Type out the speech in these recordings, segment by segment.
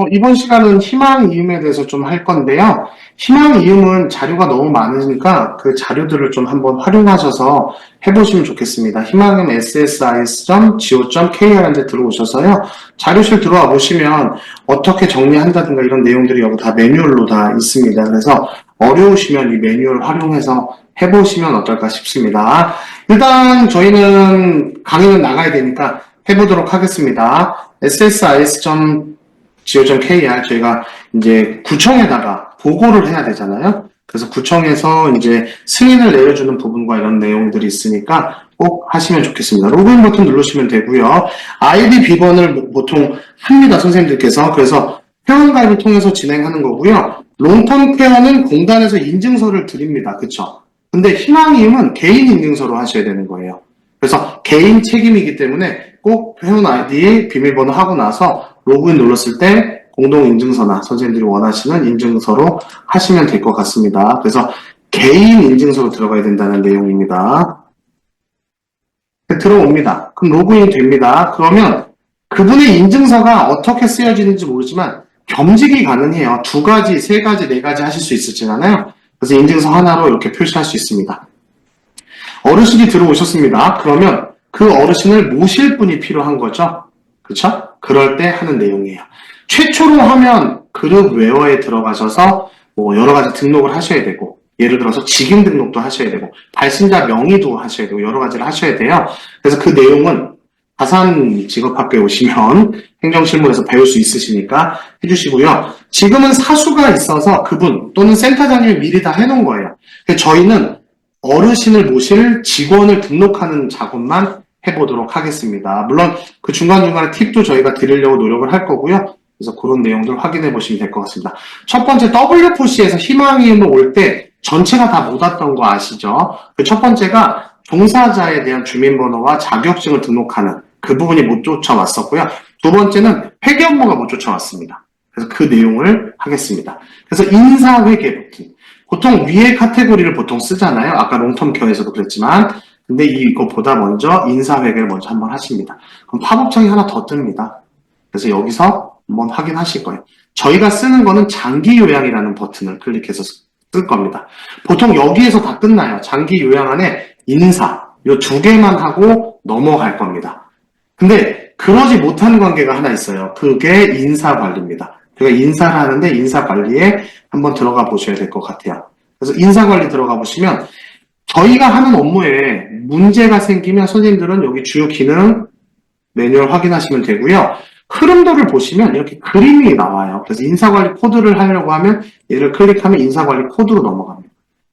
이번 시간은 희망이음에 대해서 좀 할 건데요. 희망이음은 자료가 너무 많으니까 그 자료들을 좀 한번 활용하셔서 해보시면 좋겠습니다. 희망이음 ssis.go.kr에 들어오셔서요. 자료실 들어와 보시면 어떻게 정리한다든가 이런 내용들이 여기 다 매뉴얼로 다 있습니다. 그래서 어려우시면 이 매뉴얼 활용해서 해보시면 어떨까 싶습니다. 일단 저희는 강의는 나가야 되니까 해보도록 하겠습니다. ssis.go.kr 저희가 이제 구청에다가 보고를 해야 되잖아요. 그래서 구청에서 이제 승인을 내려주는 부분과 이런 내용들이 있으니까 꼭 하시면 좋겠습니다. 로그인 버튼 누르시면 되고요. 아이디 비번을 보통 합니다, 선생님들께서. 그래서 회원가입을 통해서 진행하는 거고요. 롱텀 케어는 공단에서 인증서를 드립니다. 그쵸? 근데 희망이음은 개인 인증서로 하셔야 되는 거예요. 그래서 개인 책임이기 때문에 꼭 회원 아이디 비밀번호 하고 나서 로그인 눌렀을 때 공동인증서나 선생님들이 원하시는 인증서로 하시면 될 것 같습니다. 그래서 개인 인증서로 들어가야 된다는 내용입니다. 들어옵니다. 그럼 로그인이 됩니다. 그러면 그분의 인증서가 어떻게 쓰여지는지 모르지만 겸직이 가능해요. 2가지, 3가지, 4가지 하실 수 있으시잖아요. 그래서 인증서 하나로 이렇게 표시할 수 있습니다. 어르신이 들어오셨습니다. 그러면 그 어르신을 모실 분이 필요한 거죠. 그렇죠? 그럴 때 하는 내용이에요. 최초로 하면 그룹 웨어에 들어가셔서 뭐 여러 가지 등록을 하셔야 되고, 예를 들어서 직인 등록도 하셔야 되고, 발신자 명의도 하셔야 되고, 여러 가지를 하셔야 돼요. 그래서 그 내용은 다산 직업학교에 오시면 행정실무에서 배울 수 있으시니까 해주시고요. 지금은 사수가 있어서 그분 또는 센터장님이 미리 다 해놓은 거예요. 저희는 어르신을 모실 직원을 등록하는 작업만 해보도록 하겠습니다. 물론 그 중간중간에 팁도 저희가 드리려고 노력을 할 거고요. 그래서 그런 내용들 확인해 보시면 될 것 같습니다. 첫 번째 WFC에서 희망이음을 올 때 전체가 다 못 왔던 거 아시죠? 그 첫 번째가 종사자에 대한 주민번호와 자격증을 등록하는 그 부분이 못 쫓아왔었고요. 두 번째는 회계 업무가 못 쫓아왔습니다. 그래서 그 내용을 하겠습니다. 그래서 인사회계 부분. 보통 위에 카테고리를 보통 쓰잖아요. 아까 롱텀 케어에서도 그랬지만 근데 이것보다 먼저 인사회계를 먼저 한번 하십니다. 그럼 팝업창이 하나 더 뜹니다. 그래서 여기서 한번 확인하실 거예요. 저희가 쓰는 거는 장기 요약이라는 버튼을 클릭해서 쓸 겁니다. 보통 여기에서 다 끝나요. 장기 요약 안에 인사 이 2개만 하고 넘어갈 겁니다. 근데 그러지 못하는 관계가 하나 있어요. 그게 인사관리입니다. 그러니까 인사를 하는데 인사관리에 한번 들어가 보셔야 될 것 같아요. 그래서 인사관리 들어가 보시면 저희가 하는 업무에 문제가 생기면 선생님들은 여기 주요 기능 매뉴얼 확인하시면 되고요. 흐름도를 보시면 이렇게 그림이 나와요. 그래서 인사관리 코드를 하려고 하면 얘를 클릭하면 인사관리 코드로 넘어갑니다.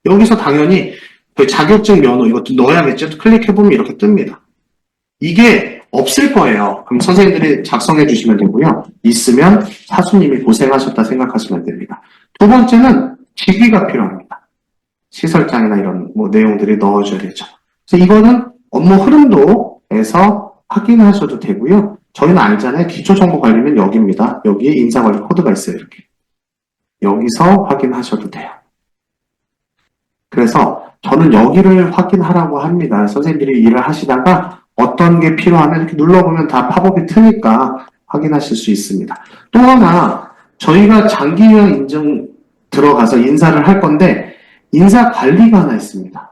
여기서 당연히 그 자격증 면허 이것도 넣어야겠죠. 클릭해보면 이렇게 뜹니다. 이게 없을 거예요. 그럼 선생님들이 작성해 주시면 되고요. 있으면 사수님이 고생하셨다 생각하시면 됩니다. 두 번째는 직위가 필요합니다. 시설장이나 이런 뭐 내용들이 넣어줘야 되죠. 그래서 이거는 업무 흐름도에서 확인하셔도 되고요. 저희는 알잖아요. 기초정보관리는 여기입니다. 여기에 인사관리 코드가 있어요. 이렇게. 여기서 확인하셔도 돼요. 그래서 저는 여기를 확인하라고 합니다. 선생님들이 일을 하시다가 어떤 게 필요하면 이렇게 눌러보면 다 팝업이 트니까 확인하실 수 있습니다. 또 하나 저희가 장기유형 인증 들어가서 인사를 할 건데 인사 관리가 하나 있습니다.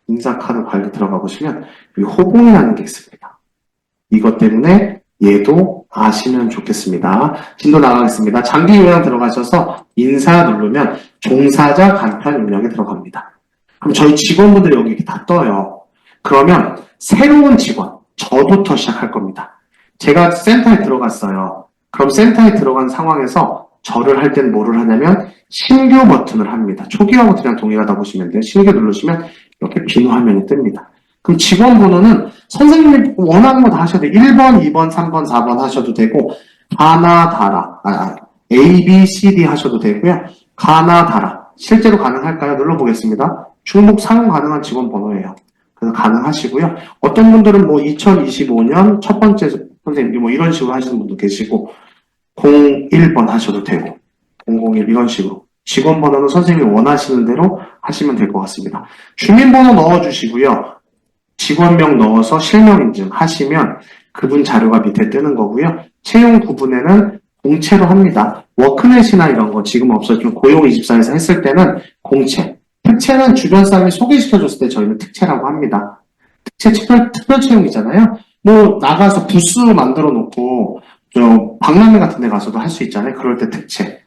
인사 카드 관리 들어가 보시면 여기 호봉이라는 게 있습니다. 이것 때문에 얘도 아시면 좋겠습니다. 진도 나가겠습니다. 장기 요양 들어가셔서 인사 누르면 종사자 간편 입력이 들어갑니다. 그럼 저희 직원분들이 여기 이렇게 다 떠요. 그러면 새로운 직원, 저부터 시작할 겁니다. 제가 센터에 들어갔어요. 그럼 센터에 들어간 상황에서 저를 할 땐 뭐를 하냐면 신규 버튼을 합니다. 초기화 버튼이랑 동일하다 보시면 돼요. 신규 누르시면 이렇게 비누 화면이 뜹니다. 그럼 직원 번호는 선생님이 원하는 거 다 하셔도 돼요. 1번, 2번, 3번, 4번 하셔도 되고 가나 다라 A, B, C, D 하셔도 되고요. 가나 다라 실제로 가능할까요? 눌러보겠습니다. 중복 사용 가능한 직원 번호예요. 그래서 가능하시고요. 어떤 분들은 뭐 2025년 첫 번째 선생님 뭐 이런 식으로 하시는 분도 계시고 01번 하셔도 되고 001 이런 식으로 직원 번호는 선생님이 원하시는 대로 하시면 될 것 같습니다. 주민번호 넣어주시고요. 직원명 넣어서 실명 인증 하시면 그분 자료가 밑에 뜨는 거고요. 채용 구분에는 공채로 합니다. 워크넷이나 이런 거 지금 없어지면 고용24에서 했을 때는 공채. 특채는 주변 사람이 소개시켜줬을 때 저희는 특채라고 합니다. 특채 특별 채용이잖아요. 뭐 나가서 부스 만들어 놓고 박람회 같은 데 가서도 할 수 있잖아요. 그럴 때 특채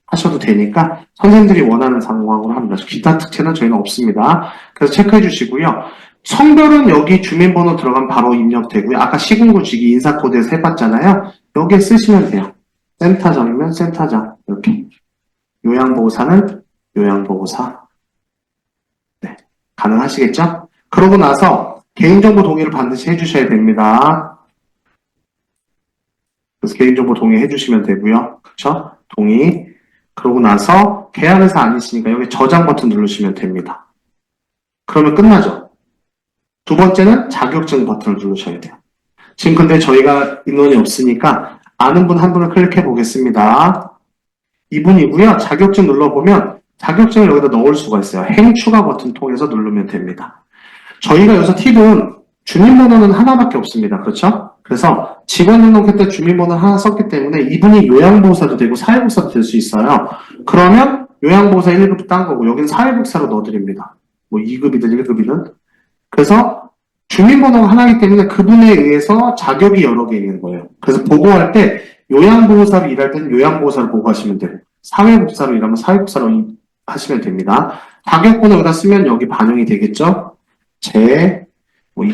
하셔도 되니까 선생님들이 원하는 상황으로 합니다. 기타 특채는 저희는 없습니다. 그래서 체크해 주시고요. 성별은 여기 주민번호 들어가면 바로 입력되고요. 아까 시군구직이 인사코드에서 해봤잖아요. 여기에 쓰시면 돼요. 센터장이면 센터장 이렇게. 요양보호사는 요양보호사. 네, 가능하시겠죠? 그러고 나서 개인정보 동의를 반드시 해주셔야 됩니다. 그래서 개인정보 동의 해주시면 되고요. 그쵸? 동의. 그러고 나서 계약회사 아니시니까 여기 저장 버튼 누르시면 됩니다. 그러면 끝나죠? 두 번째는 자격증 버튼을 누르셔야 돼요. 지금 근데 저희가 인원이 없으니까 아는 분 한 분을 클릭해 보겠습니다. 이분이고요. 자격증 눌러보면 자격증을 여기다 넣을 수가 있어요. 행 추가 버튼 통해서 누르면 됩니다. 저희가 여기서 팁은 주민번호는 하나밖에 없습니다. 그렇죠? 그래서 직원 등록할 때 주민번호를 하나 썼기 때문에 이분이 요양보호사도 되고 사회복사도 될 수 있어요. 그러면 요양보호사 1급 딴 거고 여기는 사회복사로 넣어드립니다. 뭐 2급이든 1급이든. 그래서 주민번호가 하나이기 때문에 그분에 의해서 자격이 여러 개 있는 거예요. 그래서 보고할 때 요양보호사로 일할 때는 요양보호사로 보고하시면 되고 사회복사로 일하면 사회복사로 하시면 됩니다. 자격번호 여기다 쓰면 여기 반영이 되겠죠? 뭐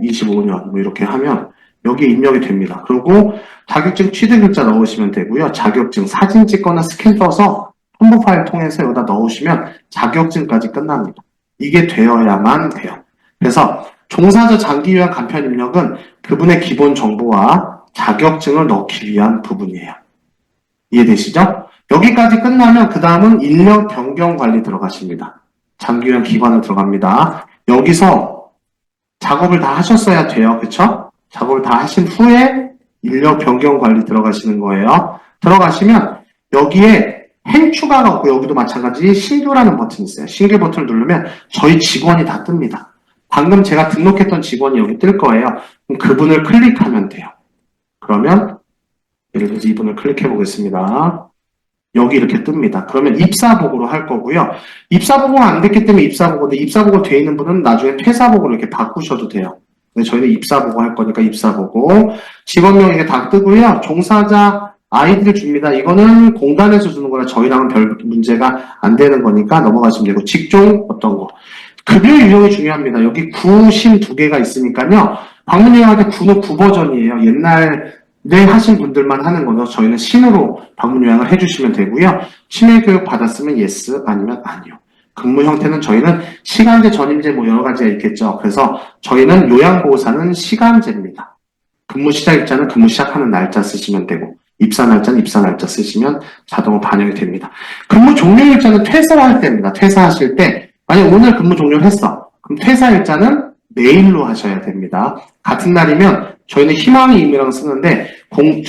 2025년 뭐 이렇게 하면 여기에 입력이 됩니다. 그리고 자격증 취득 글자 넣으시면 되고요. 자격증 사진 찍거나 스캔 떠서 첨부 파일 통해서 여기다 넣으시면 자격증까지 끝납니다. 이게 되어야만 돼요. 그래서 종사자 장기요양 간편 입력은 그분의 기본 정보와 자격증을 넣기 위한 부분이에요. 이해되시죠? 여기까지 끝나면 그 다음은 인력 변경 관리 들어가십니다. 장기요양 기관을 들어갑니다. 여기서 작업을 다 하셨어야 돼요. 그쵸? 작업을 다 하신 후에 인력 변경 관리 들어가시는 거예요. 들어가시면 여기에 행 추가가 없고 여기도 마찬가지 신규라는 버튼이 있어요. 신규 버튼을 누르면 저희 직원이 다 뜹니다. 방금 제가 등록했던 직원이 여기 뜰 거예요. 그럼 그분을 클릭하면 돼요. 그러면 예를 들어서 이분을 클릭해 보겠습니다. 여기 이렇게 뜹니다. 그러면 입사보고로 할 거고요. 입사보고가 안 됐기 때문에 입사보고인데 입사보고 돼 있는 분은 나중에 퇴사보고로 이렇게 바꾸셔도 돼요. 근데 저희는 입사보고 할 거니까 입사보고. 직원명 이게 다 뜨고요. 종사자 아이디를 줍니다. 이거는 공단에서 주는 거라 저희랑은 별 문제가 안 되는 거니까 넘어가시면 되고. 직종 어떤 거. 급여 유형이 중요합니다. 여기 구, 신 두 개가 있으니까요. 방문요양할 때 구는 9버전이에요. 옛날에 하신 분들만 하는 거죠. 저희는 신으로 방문요양을 해주시면 되고요. 치매 교육 받았으면 yes 아니면 아니요. 근무 형태는 저희는 시간제, 전임제 뭐 여러 가지가 있겠죠. 그래서 저희는 요양보호사는 시간제입니다. 근무 시작 일자는 근무 시작하는 날짜 쓰시면 되고 입사 날짜는 입사 날짜 쓰시면 자동으로 반영이 됩니다. 근무 종료 일자는 퇴사를 할 때입니다. 퇴사하실 때 만약 오늘 근무 종료를 했어. 그럼 퇴사 일자는 내일로 하셔야 됩니다. 같은 날이면 저희는 희망의 임이라고 쓰는데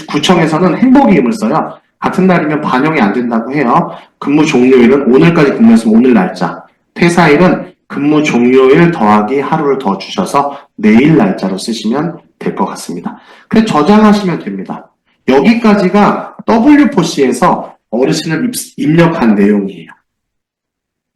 구청에서는 행복의 임을 써요. 같은 날이면 반영이 안 된다고 해요. 근무 종료일은 오늘까지 근무했으면 오늘 날짜. 퇴사일은 근무 종료일 더하기 하루를 더 주셔서 내일 날짜로 쓰시면 될 것 같습니다. 그래서 저장하시면 됩니다. 여기까지가 W4C에서 어르신을 입력한 내용이에요.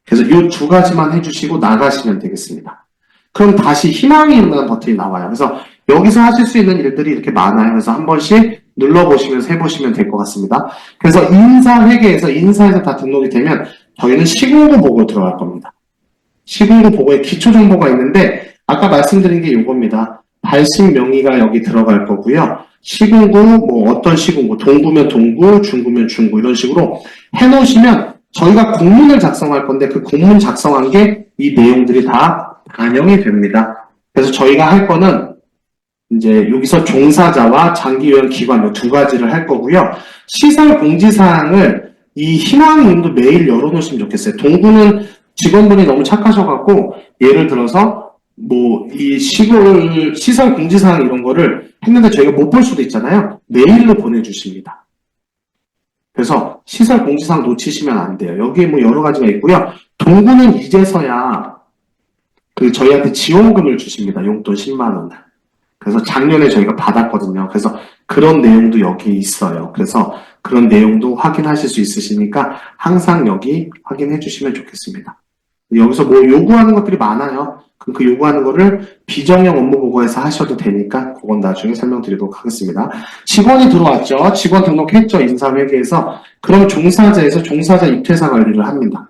그래서 이 두 가지만 해주시고 나가시면 되겠습니다. 그럼 다시 희망이 있는 버튼이 나와요. 그래서 여기서 하실 수 있는 일들이 이렇게 많아요. 그래서 한 번씩 눌러보시면서 해보시면 될 것 같습니다. 그래서 인사회계에서 인사에서 다 등록이 되면 저희는 시군구 보고로 들어갈 겁니다. 시군구 보고에 기초정보가 있는데 아까 말씀드린 게 이겁니다. 발신 명의가 여기 들어갈 거고요. 시군구, 뭐 어떤 시군구, 동구면 동구, 중구면 중구 이런 식으로 해놓으시면 저희가 공문을 작성할 건데 그 공문 작성한 게 이 내용들이 다 반영이 됩니다. 그래서 저희가 할 거는 이제 여기서 종사자와 장기요양 기관 이 두 가지를 할 거고요. 시설 공지사항을 이 희망임도 매일 열어놓으시면 좋겠어요. 동구는 직원분이 너무 착하셔갖고 예를 들어서 뭐 이 시설 공지사항 이런 거를 했는데 저희가 못 볼 수도 있잖아요. 메일로 보내주십니다. 그래서 시설 공지사항 놓치시면 안 돼요. 여기에 뭐 여러 가지가 있고요. 동구는 이제서야 저희한테 지원금을 주십니다. 용돈 10만 원을. 그래서 작년에 저희가 받았거든요. 그래서 그런 내용도 여기 있어요. 그래서 그런 내용도 확인하실 수 있으시니까 항상 여기 확인해 주시면 좋겠습니다. 여기서 뭐 요구하는 것들이 많아요. 그럼 그 요구하는 거를 비정형 업무 보고에서 하셔도 되니까 그건 나중에 설명드리도록 하겠습니다. 직원이 들어왔죠. 직원 등록했죠. 인사회계에서. 그럼 종사자에서 종사자 입퇴사 관리를 합니다.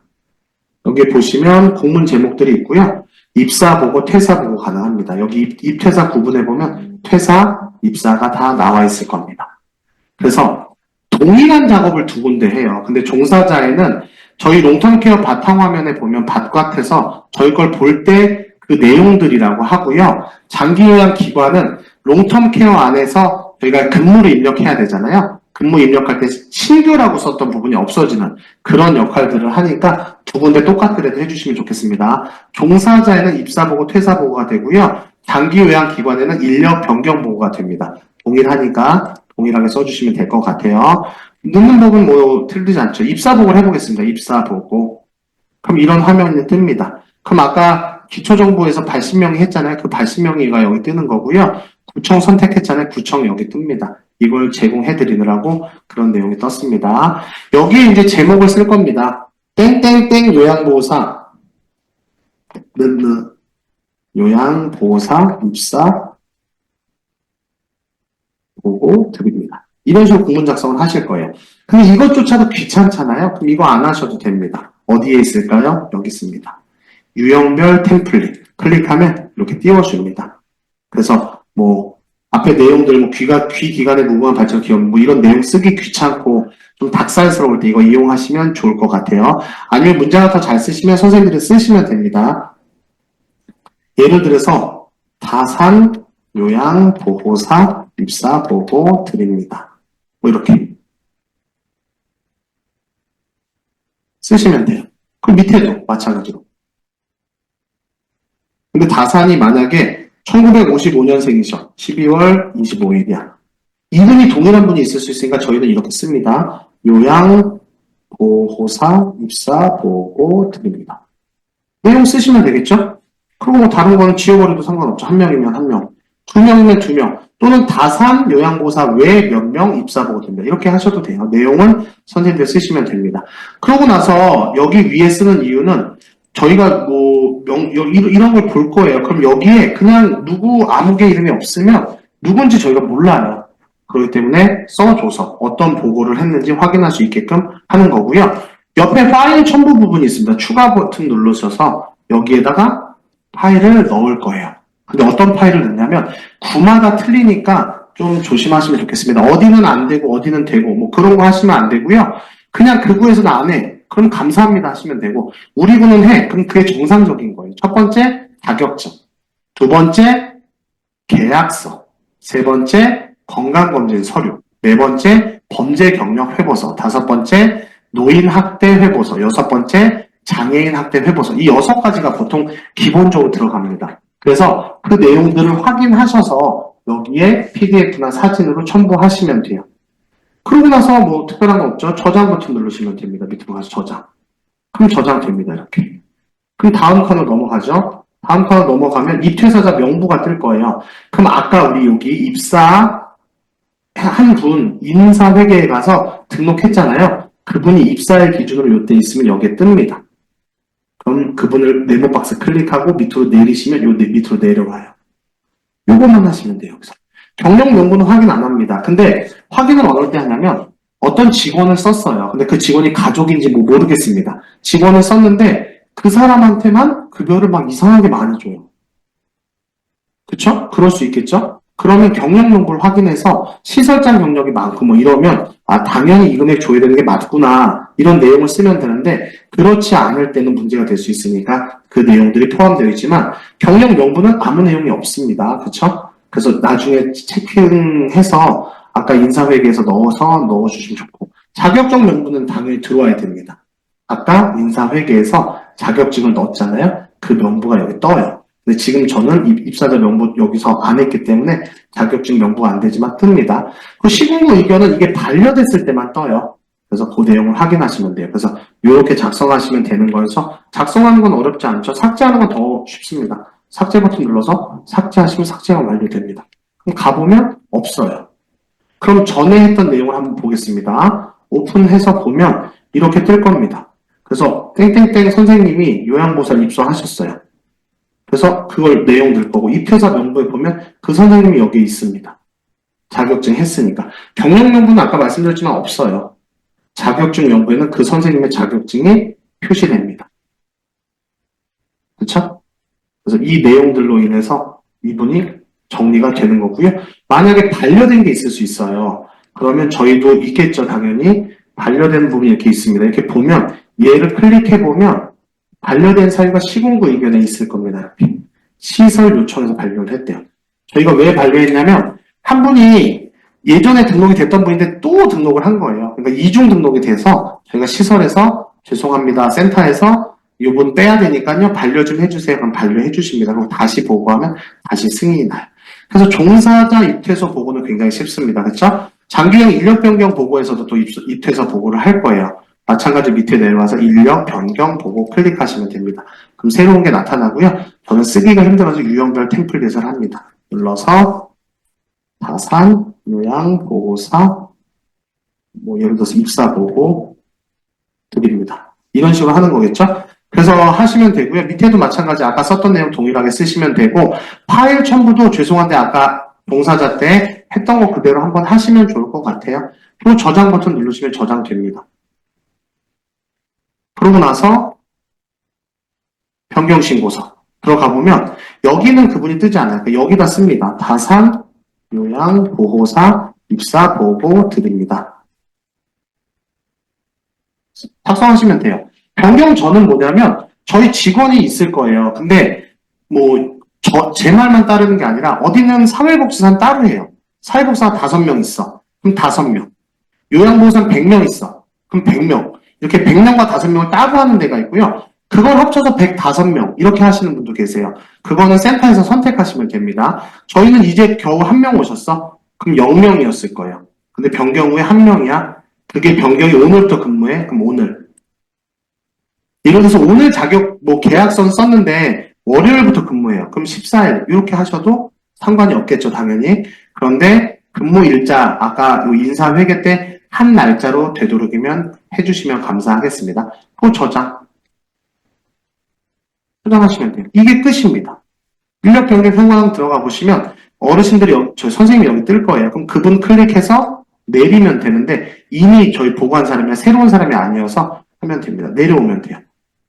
여기 보시면 공문 제목들이 있고요. 입사 보고 퇴사 보고 가능합니다. 여기 입퇴사 구분해 보면 퇴사, 입사가 다 나와 있을 겁니다. 그래서 동일한 작업을 두 군데 해요. 근데 종사자에는 저희 롱텀케어 바탕화면에 보면 바깥에서 저희 걸 볼 때 그 내용들이라고 하고요. 장기요양 기관은 롱텀케어 안에서 저희가 근무를 입력해야 되잖아요. 근무 입력할 때 신규라고 썼던 부분이 없어지는 그런 역할들을 하니까 두 군데 똑같더라도 해주시면 좋겠습니다. 종사자에는 입사보고 퇴사보고가 되고요. 장기요양기관에는 인력 변경 보고가 됩니다. 동일하니까 동일하게 써주시면 될 것 같아요. 넣는 법은 뭐 틀리지 않죠. 입사보고를 해보겠습니다. 입사보고. 그럼 이런 화면이 뜹니다. 그럼 아까 기초정보에서 80명이 했잖아요. 그 80명이가 여기 뜨는 거고요. 구청 선택했잖아요. 구청 여기 뜹니다. 이걸 제공해드리느라고 그런 내용이 떴습니다. 여기에 이제 제목을 쓸 겁니다. 땡땡땡 요양보호사, 요양보호사 입사 보고 드립니다. 이런 식으로 구문 작성을 하실 거예요. 근데 이것조차도 귀찮잖아요. 그럼 이거 안 하셔도 됩니다. 어디에 있을까요? 여기 있습니다. 유형별 템플릿 클릭하면 이렇게 띄워줍니다. 그래서 뭐 앞에 내용들 뭐 귀 기관의 무궁한 발전 기업 뭐 이런 내용 쓰기 귀찮고 좀 닭살스러울 때 이거 이용하시면 좋을 것 같아요. 아니면 문장을 더 잘 쓰시면 선생님들이 쓰시면 됩니다. 예를 들어서 다산 요양보호사 입사 보고 드립니다. 뭐 이렇게 쓰시면 돼요. 그럼 밑에도 마찬가지로. 근데 다산이 만약에 1955년생이셔. 12월 25일이야. 이분이 동일한 분이 있을 수 있으니까 저희는 이렇게 씁니다. 요양보호사 입사 보고 드립니다. 내용 쓰시면 되겠죠? 그리고 뭐 다른 거는 지워버려도 상관없죠. 한 명이면 한 명, 두 명이면 두 명, 또는 다산 요양보호사 외 몇 명 입사 보고 됩니다. 이렇게 하셔도 돼요. 내용은 선생님들 쓰시면 됩니다. 그러고 나서 여기 위에 쓰는 이유는 저희가 뭐 이런 걸 볼 거예요. 그럼 여기에 그냥 누구 아무개 이름이 없으면 누군지 저희가 몰라요. 그렇기 때문에 써줘서 어떤 보고를 했는지 확인할 수 있게끔 하는 거고요. 옆에 파일 첨부 부분이 있습니다. 추가 버튼 누르셔서 여기에다가 파일을 넣을 거예요. 근데 어떤 파일을 넣냐면 구마다 틀리니까 좀 조심하시면 좋겠습니다. 어디는 안 되고 어디는 되고 뭐 그런 거 하시면 안 되고요. 그냥 그 구에서는 안 해. 그럼 감사합니다 하시면 되고 우리 구는 해. 그럼 그게 정상적인 거예요. 첫 번째 자격증, 두 번째 계약서, 세 번째 건강검진 서류, 네 번째 범죄 경력 회보서, 다섯 번째 노인 학대 회보서, 여섯 번째 장애인 학대 회보서. 이 6가지가 보통 기본적으로 들어갑니다. 그래서 그 내용들을 확인하셔서 여기에 PDF나 사진으로 첨부하시면 돼요. 그러고 나서 뭐 특별한 거 없죠. 저장 버튼 누르시면 됩니다. 밑으로 가서 저장. 그럼 저장 됩니다. 이렇게. 그럼 다음 칸으로 넘어가죠. 다음 칸으로 넘어가면 입퇴사자 명부가 뜰 거예요. 그럼 아까 우리 여기 입사 한 분 인사회계에 가서 등록했잖아요. 그분이 입사일 기준으로 요때 있으면 여기에 뜹니다. 그럼 그분을 네모박스 클릭하고 밑으로 내리시면 요 밑으로 내려와요. 요것만 하시면 돼요. 여기서. 경력 명부는 확인 안 합니다. 근데 확인을 어떨 때 하냐면 어떤 직원을 썼어요. 근데 그 직원이 가족인지 뭐 모르겠습니다. 직원을 썼는데 그 사람한테만 급여를 막 이상하게 많이 줘요. 그쵸? 그럴 수 있겠죠? 그러면 경력 명부를 확인해서 시설장 경력이 많고 뭐 이러면 아 당연히 이 금액 줘야 되는 게 맞구나 이런 내용을 쓰면 되는데 그렇지 않을 때는 문제가 될 수 있으니까 그 내용들이 포함되어 있지만 경력 명부는 아무 내용이 없습니다. 그쵸? 그래서 나중에 체킹해서 아까 인사회계에서 넣어주시면 좋고 자격증 명부는 당연히 들어와야 됩니다. 아까 인사회계에서 자격증을 넣었잖아요. 그 명부가 여기 떠요. 근데 지금 저는 입사자 명부 여기서 안 했기 때문에 자격증 명부가 안 되지만 뜹니다. 그 시공부 의견은 이게 반려됐을 때만 떠요. 그래서 그 내용을 확인하시면 돼요. 그래서 이렇게 작성하시면 되는 거여서 작성하는 건 어렵지 않죠. 삭제하는 건 더 쉽습니다. 삭제 버튼 눌러서 삭제하시면 삭제가 완료됩니다. 그럼 가보면 없어요. 그럼 전에 했던 내용을 한번 보겠습니다. 오픈해서 보면 이렇게 뜰 겁니다. 그래서 땡땡땡 선생님이 요양보살 입소하셨어요. 그래서 그걸 내용 들 거고 입회사 명부에 보면 그 선생님이 여기 있습니다. 자격증 했으니까. 경력 명부는 아까 말씀드렸지만 없어요. 자격증 명부에는 그 선생님의 자격증이 표시됩니다. 그렇죠? 그래서 이 내용들로 인해서 이분이 정리가 되는 거고요. 만약에 반려된 게 있을 수 있어요. 그러면 저희도 있겠죠, 당연히. 반려된 부분이 이렇게 있습니다. 이렇게 보면 얘를 클릭해보면 반려된 사유가 시군구 의견에 있을 겁니다. 이렇게. 시설 요청해서 반려를 했대요. 저희가 왜 반려했냐면 한 분이 예전에 등록이 됐던 분인데 또 등록을 한 거예요. 그러니까 이중 등록이 돼서 저희가 시설에서 죄송합니다. 센터에서 이분 빼야 되니까요. 반려 좀 해주세요. 그럼 반려해 주십니다. 그럼 다시 보고하면 다시 승인이 나요. 그래서 종사자 입퇴소 보고는 굉장히 쉽습니다. 그렇죠? 장기형 인력 변경 보고에서도 또 입퇴소 보고를 할 거예요. 마찬가지로 밑에 내려와서 인력 변경 보고 클릭하시면 됩니다. 그럼 새로운 게 나타나고요. 저는 쓰기가 힘들어서 유형별 템플릿을 합니다. 눌러서 다산, 요양, 보고사, 뭐 예를 들어서 입사 보고 드립니다. 이런 식으로 하는 거겠죠? 그래서 하시면 되고요. 밑에도 마찬가지 아까 썼던 내용 동일하게 쓰시면 되고 파일 첨부도 죄송한데 아까 종사자 때 했던 거 그대로 한번 하시면 좋을 것 같아요. 그리고 저장 버튼 누르시면 저장됩니다. 그러고 나서 변경 신고서 들어가 보면 여기는 그분이 뜨지 않아요. 그러니까 여기다 씁니다. 다산, 요양, 보호사, 입사, 보고 드립니다. 작성하시면 돼요. 변경 전은 뭐냐면 저희 직원이 있을 거예요. 근데 뭐 제 말만 따르는 게 아니라 어디는 사회복지사는 따로 해요. 사회복지사가 5명 있어. 그럼 5명. 요양보호사는 100명 있어. 그럼 100명. 이렇게 100명과 5명을 따로 하는 데가 있고요. 그걸 합쳐서 105명 이렇게 하시는 분도 계세요. 그거는 센터에서 선택하시면 됩니다. 저희는 이제 겨우 1명 오셨어? 그럼 0명이었을 거예요. 근데 변경 후에 1명이야. 그게 변경이 오늘부터 근무해? 그럼 오늘. 예를 들어서 오늘 자격 계약서 썼는데 월요일부터 근무해요. 그럼 14일 이렇게 하셔도 상관이 없겠죠, 당연히. 그런데 근무 일자 아까 인사회계 때 한 날짜로 되도록이면 해주시면 감사하겠습니다. 또 저장하시면 돼요. 이게 끝입니다. 인력 변경 현황 들어가 보시면 어르신들이 저희 선생님이 여기 뜰 거예요. 그럼 그분 클릭해서 내리면 되는데 이미 저희 보고한 사람이 새로운 사람이 아니어서 하면 됩니다. 내려오면 돼요.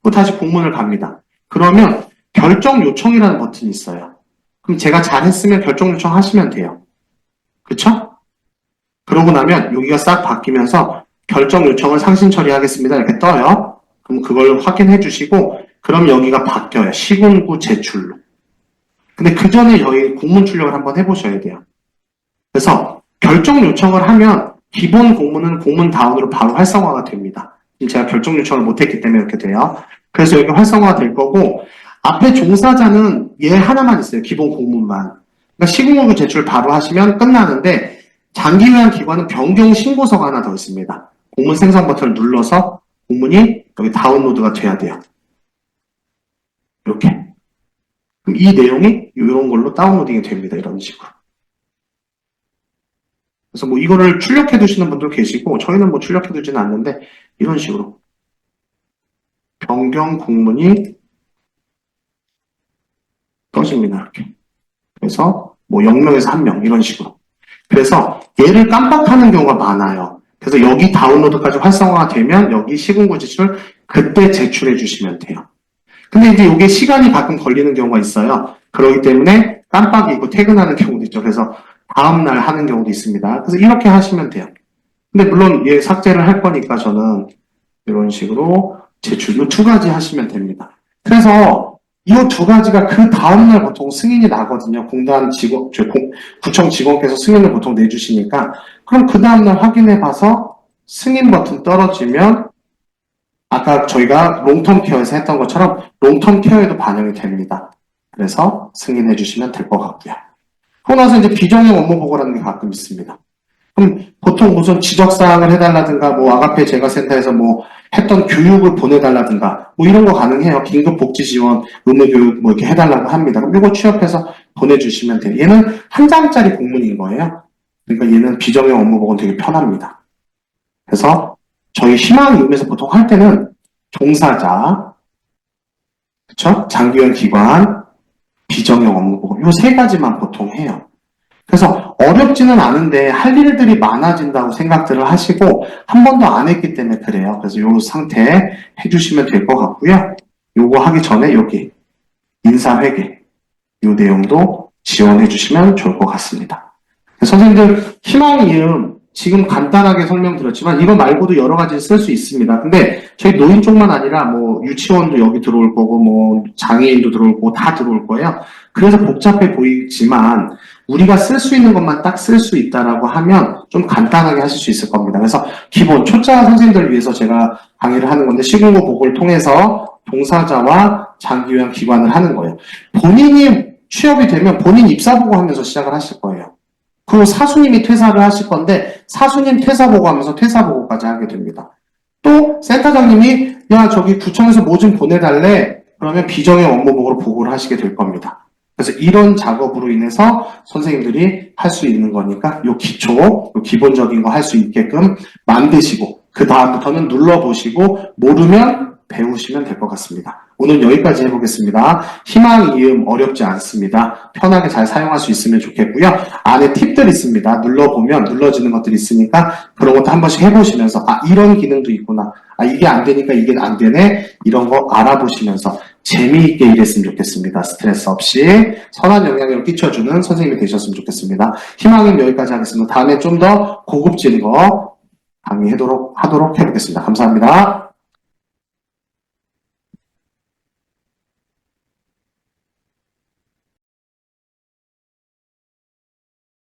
또 다시 공문을 갑니다. 그러면 결정 요청이라는 버튼이 있어요. 그럼 제가 잘했으면 결정 요청 하시면 돼요. 그쵸? 그러고 나면 여기가 싹 바뀌면서 결정 요청을 상신 처리하겠습니다. 이렇게 떠요. 그럼 그걸 확인해 주시고 그럼 여기가 바뀌어요. 시군구 제출로. 근데 그 전에 저희 공문 출력을 한번 해보셔야 돼요. 그래서 결정 요청을 하면 기본 공문은 공문 다운으로 바로 활성화가 됩니다. 지금 제가 결정 요청을 못했기 때문에 이렇게 돼요. 그래서 여기 활성화가 될 거고 앞에 종사자는 얘 하나만 있어요. 기본 공문만. 그러니까 시군구 제출 바로 하시면 끝나는데 장기요양 기관은 변경 신고서가 하나 더 있습니다. 공문 생성 버튼을 눌러서 공문이 여기 다운로드가 돼야 돼요. 이렇게. 그럼 이 내용이 이런 걸로 다운로딩이 됩니다. 이런 식으로. 그래서 뭐 이거를 출력해 두시는 분도 계시고 저희는 뭐 출력해 두지는 않는데 이런 식으로 변경 공문이 떠집니다. 이렇게. 그래서 뭐 0명에서 1명 이런 식으로. 그래서 얘를 깜빡하는 경우가 많아요. 그래서 여기 다운로드까지 활성화가 되면 여기 시군구 제출 그때 제출해 주시면 돼요. 근데 이제 이게 시간이 가끔 걸리는 경우가 있어요. 그렇기 때문에 깜빡이고 퇴근하는 경우도 있죠. 그래서 다음날 하는 경우도 있습니다. 그래서 이렇게 하시면 돼요. 근데 물론 얘 삭제를 할 거니까 저는 이런 식으로 제출로 2가지 하시면 됩니다. 그래서 이 2가지가 그 다음날 보통 승인이 나거든요. 공단 직원, 구청 직원께서 승인을 보통 내주시니까 그럼 그 다음날 확인해 봐서 승인 버튼 떨어지면 아까 저희가 롱텀 케어에서 했던 것처럼 롱텀 케어에도 반영이 됩니다. 그래서 승인해 주시면 될 것 같고요. 그러고 나서 이제 비정형 업무 보고라는 게 가끔 있습니다. 그럼 보통 무슨 지적사항을 해달라든가 뭐 아가페 재가센터에서 뭐 했던 교육을 보내달라든가 뭐 이런 거 가능해요. 긴급복지지원, 의무교육 뭐 이렇게 해달라고 합니다. 그럼 이거 취업해서 보내주시면 돼요. 얘는 한 장짜리 공문인 거예요. 그러니까 얘는 비정형 업무복은 되게 편합니다. 그래서 저희 희망이음에서 보통 할 때는 종사자, 그쵸? 장기형 기관, 비정형 업무복음 요 세 가지만 보통 해요. 그래서 어렵지는 않은데 할 일들이 많아진다고 생각들을 하시고 한 번도 안 했기 때문에 그래요. 그래서 요 상태 해주시면 될 것 같고요. 요거 하기 전에 여기 인사회계 요 내용도 지원해 주시면 좋을 것 같습니다. 선생님들 희망이음 지금 간단하게 설명드렸지만 이거 말고도 여러 가지 쓸 수 있습니다. 근데 저희 노인 쪽만 아니라 뭐 유치원도 여기 들어올 거고 뭐 장애인도 들어올 거고 다 들어올 거예요. 그래서 복잡해 보이지만 우리가 쓸 수 있는 것만 딱 쓸 수 있다라고 하면 좀 간단하게 하실 수 있을 겁니다. 그래서 기본 초짜 선생님들을 위해서 제가 강의를 하는 건데 시공고 보고를 통해서 종사자와 장기요양 기관을 하는 거예요. 본인이 취업이 되면 본인 입사보고 하면서 시작을 하실 거예요. 그리고 사수님이 퇴사를 하실 건데 사수님 퇴사보고 하면서 퇴사보고까지 하게 됩니다. 또 센터장님이 야 저기 구청에서 뭐 좀 보내달래 그러면 비정형 업무복으로 보고를 하시게 될 겁니다. 그래서 이런 작업으로 인해서 선생님들이 할 수 있는 거니까 요 기초, 요 기본적인 거 할 수 있게끔 만드시고 그 다음부터는 눌러보시고 모르면 배우시면 될 것 같습니다. 오늘 여기까지 해보겠습니다. 희망, 이음 어렵지 않습니다. 편하게 잘 사용할 수 있으면 좋겠고요. 안에 팁들 있습니다. 눌러보면 눌러지는 것들이 있으니까 그런 것도 한 번씩 해보시면서 아 이런 기능도 있구나. 아 이게 안 되니까 이게 안 되네. 이런 거 알아보시면서 재미있게 일했으면 좋겠습니다. 스트레스 없이 선한 영향력을 끼쳐주는 선생님이 되셨으면 좋겠습니다. 희망은 여기까지 하겠습니다. 다음에 좀 더 고급진 거 강의하도록 해보겠습니다. 감사합니다.